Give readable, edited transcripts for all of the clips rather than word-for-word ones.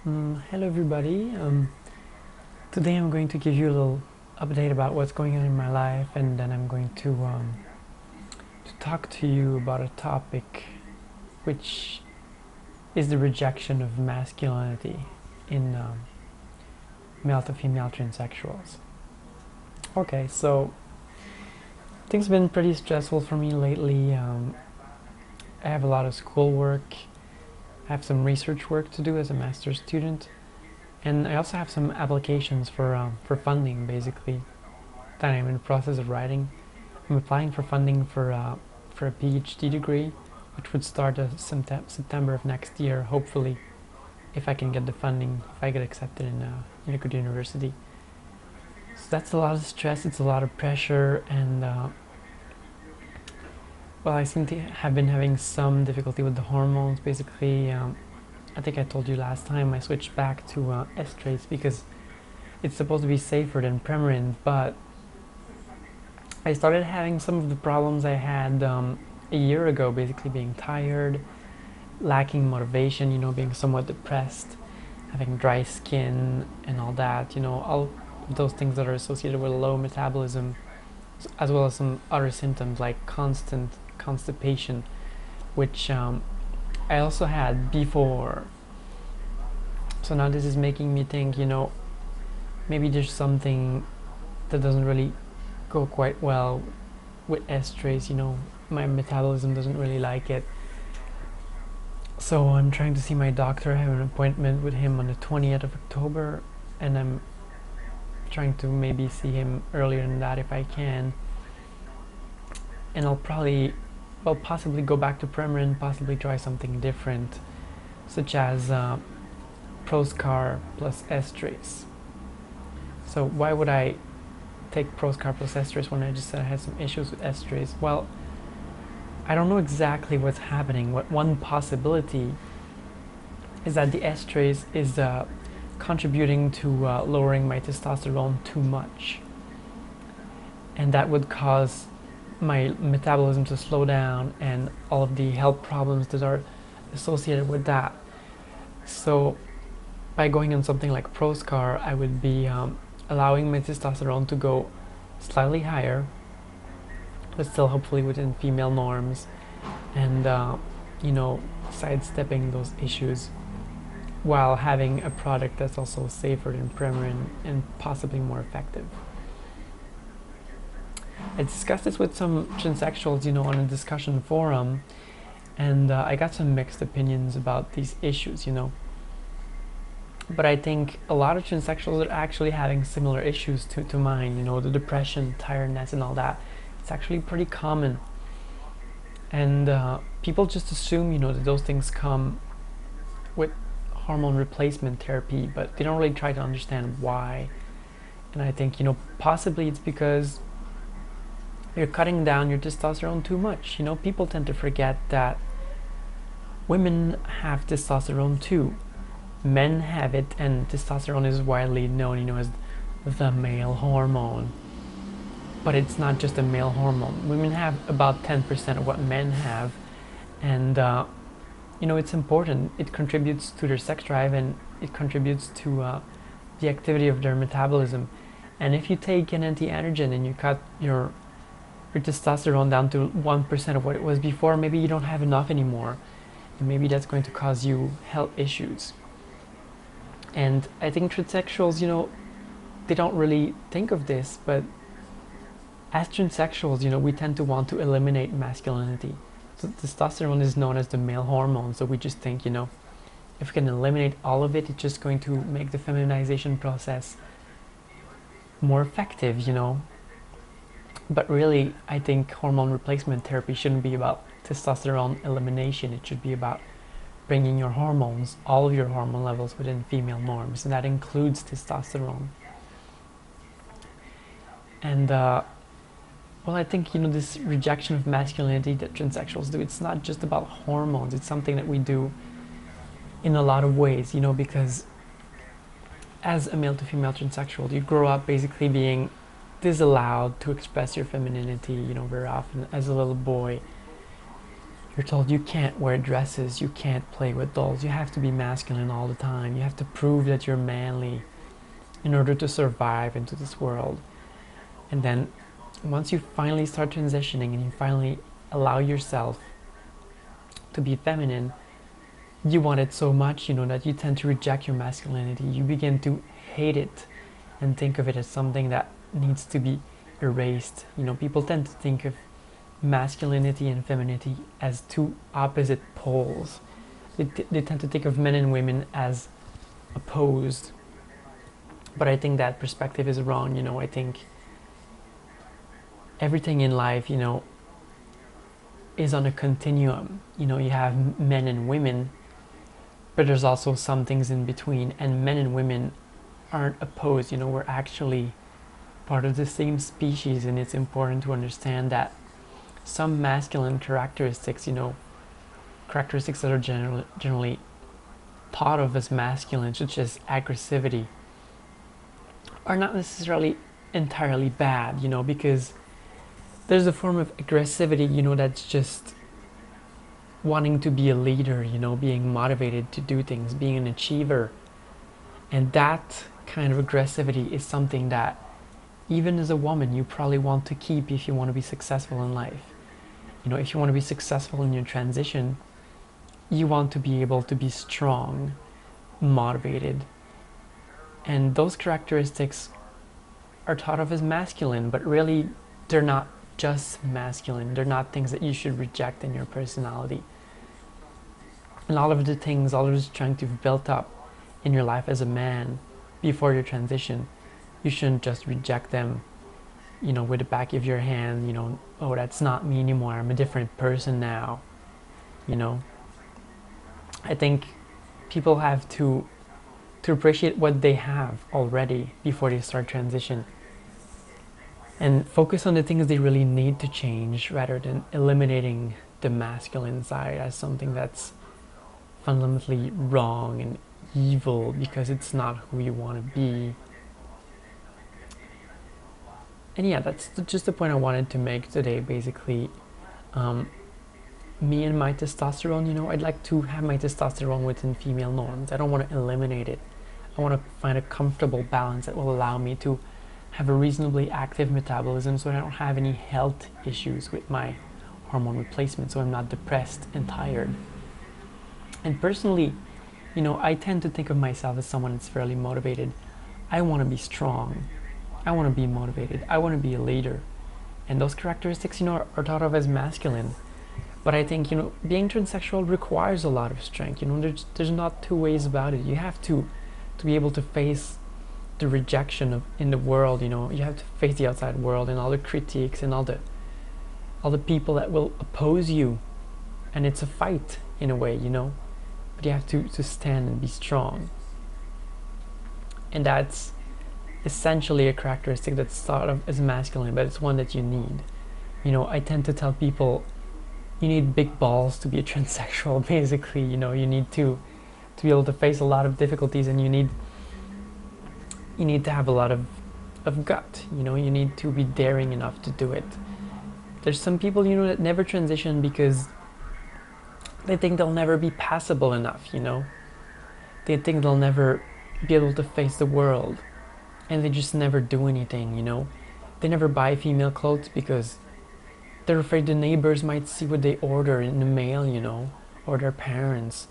Hello everybody. Today I'm going to give you a little update about what's going on in my life, and then I'm going to talk to you about a topic which is the rejection of masculinity in male to female transsexuals. Okay, so things have been pretty stressful for me lately. I have a lot of schoolwork. I have some research work to do as a master's student, and I also have some applications for funding, basically, that I'm in the process of writing. I'm applying for funding for a PhD degree, which would start September of next year, hopefully, if I can get the funding, if I get accepted in a good university. So that's a lot of stress, it's a lot of pressure, and well, I seem to have been having some difficulty with the hormones. Basically, I think I told you last time I switched back to estrace because it's supposed to be safer than Premarin, but I started having some of the problems I had a year ago, basically being tired, lacking motivation, being somewhat depressed, having dry skin and all that, all of those things that are associated with low metabolism, as well as some other symptoms like constant constipation, which I also had before. So now this is making me think, maybe there's something that doesn't really go quite well with estrace, my metabolism doesn't really like it. So I'm trying to see my doctor. I have an appointment with him on the 20th of October, and I'm trying to maybe see him earlier than that if I can. And I'll possibly go back to Premarin, possibly try something different, such as Proscar plus estrace. So why would I take Proscar plus estrace when I just said I had some issues with estrace? Well, I don't know exactly what's happening. One possibility is that the estrace is contributing to lowering my testosterone too much, and that would cause my metabolism to slow down and all of the health problems that are associated with that. So by going on something like Proscar, I would be allowing my testosterone to go slightly higher, but still hopefully within female norms, and sidestepping those issues while having a product that's also safer than Premarin and possibly more effective. I discussed this with some transsexuals, on a discussion forum, and I got some mixed opinions about these issues, But I think a lot of transsexuals are actually having similar issues to mine, the depression, tiredness, and all that. It's actually pretty common. And people just assume, that those things come with hormone replacement therapy, but they don't really try to understand why. And I think, possibly it's because you're cutting down your testosterone too much. People tend to forget that women have testosterone too. Men have it, and testosterone is widely known, as the male hormone. But it's not just a male hormone. Women have about 10% of what men have, and it's important. It contributes to their sex drive, and it contributes to the activity of their metabolism. And if you take an anti-androgen and you cut your testosterone down to 1% of what it was before, maybe you don't have enough anymore, and maybe that's going to cause you health issues. And I think transsexuals, they don't really think of this, but as transsexuals, we tend to want to eliminate masculinity. So testosterone is known as the male hormone, so we just think, if we can eliminate all of it, it's just going to make the feminization process more effective, But really, I think hormone replacement therapy shouldn't be about testosterone elimination. It should be about bringing your hormones, all of your hormone levels, within female norms, and that includes testosterone. And I think this rejection of masculinity that transsexuals do, it's not just about hormones. It's something that we do in a lot of ways, because as a male to female transsexual, you grow up basically being disallowed to express your femininity, very often as a little boy. You're told you can't wear dresses, you can't play with dolls, you have to be masculine all the time, you have to prove that you're manly in order to survive into this world. And then once you finally start transitioning and you finally allow yourself to be feminine, you want it so much, that you tend to reject your masculinity. You begin to hate it and think of it as something that needs to be erased. People tend to think of masculinity and femininity as two opposite poles. They tend to think of men and women as opposed. But I think that perspective is wrong. I think everything in life, is on a continuum. You have men and women, but there's also some things in between, and men and women aren't opposed. We're actually part of the same species, and it's important to understand that some masculine characteristics, characteristics that are generally thought of as masculine, such as aggressivity, are not necessarily entirely bad, because there's a form of aggressivity, that's just wanting to be a leader, being motivated to do things, being an achiever. And that kind of aggressivity is something that even as a woman you probably want to keep if you want to be successful in life. If you want to be successful in your transition, you want to be able to be strong, motivated. And those characteristics are thought of as masculine, but really they're not just masculine. They're not things that you should reject in your personality. And all of the strength you've built up in your life as a man before your transition, you shouldn't just reject them, with the back of your hand, oh, that's not me anymore, I'm a different person now. I think people have to appreciate what they have already before they start transition, and focus on the things they really need to change rather than eliminating the masculine side as something that's fundamentally wrong and evil because it's not who you want to be. And yeah, that's just the point I wanted to make today. Basically, me and my testosterone, I'd like to have my testosterone within female norms. I don't want to eliminate it. I want to find a comfortable balance that will allow me to have a reasonably active metabolism so I don't have any health issues with my hormone replacement, so I'm not depressed and tired. And personally, I tend to think of myself as someone that's fairly motivated. I want to be strong. I want to be motivated. I want to be a leader. And those characteristics, are thought of as masculine. But I think, being transsexual requires a lot of strength. There's not two ways about it. You have to be able to face the rejection in the world, you have to face the outside world and all the critiques and all the people that will oppose you. And it's a fight in a way, but you have to stand and be strong. And that's essentially a characteristic that's thought of as masculine, but it's one that you need. I tend to tell people you need big balls to be a transsexual. Basically, you need to be able to face a lot of difficulties, and you need to have a lot of gut. You need to be daring enough to do it. There's some people that never transition because they think they'll never be passable enough. They think they'll never be able to face the world, and they just never do anything. They never buy female clothes because they're afraid the neighbors might see what they order in the mail, or their parents.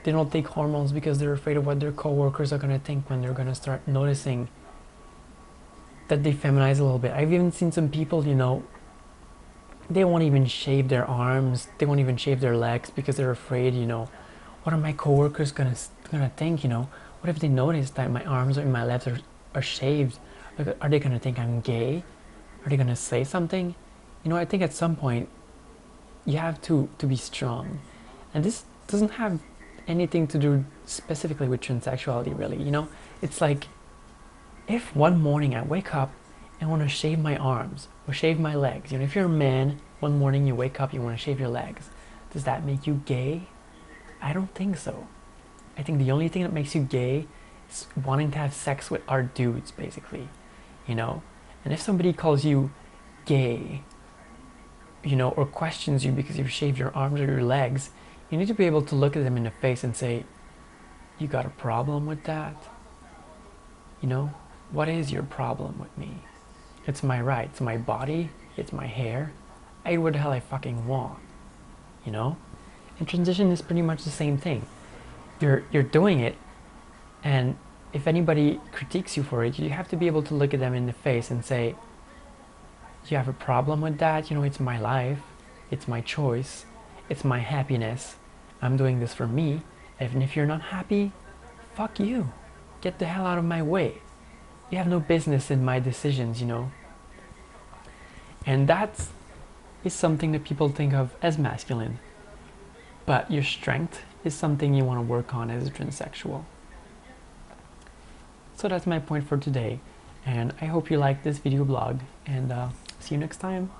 They don't take hormones because they're afraid of what their coworkers are going to think when they're going to start noticing that they feminize a little bit. I've even seen some people, they won't even shave their arms, they won't even shave their legs because they're afraid, what are my coworkers going to think, What if they notice that my arms and my legs are shaved? Are they going to think I'm gay? Are they going to say something? I think at some point you have to be strong. And this doesn't have anything to do specifically with transsexuality, really. It's like, if one morning I wake up and want to shave my arms or shave my legs, if you're a man, one morning you wake up, you want to shave your legs, does that make you gay? I don't think so. I think the only thing that makes you gay is wanting to have sex with our dudes, basically, And if somebody calls you gay you know, or questions you because you've shaved your arms or your legs, you need to be able to look at them in the face and say, you got a problem with that? You know, what is your problem with me? It's my right, it's my body, it's my hair. I eat what the hell I fucking want, you know? And transition is pretty much the same thing. You're doing it, and if anybody critiques you for it, you have to be able to look at them in the face and say, you have a problem with that? You know, it's my life, it's my choice, it's my happiness. I'm doing this for me, and if you're not happy, fuck you. Get the hell out of my way. You have no business in my decisions, you know? And that is something that people think of as masculine. But your strength is something you want to work on as a transsexual. So that's my point for today. And I hope you liked this video blog. And see you next time.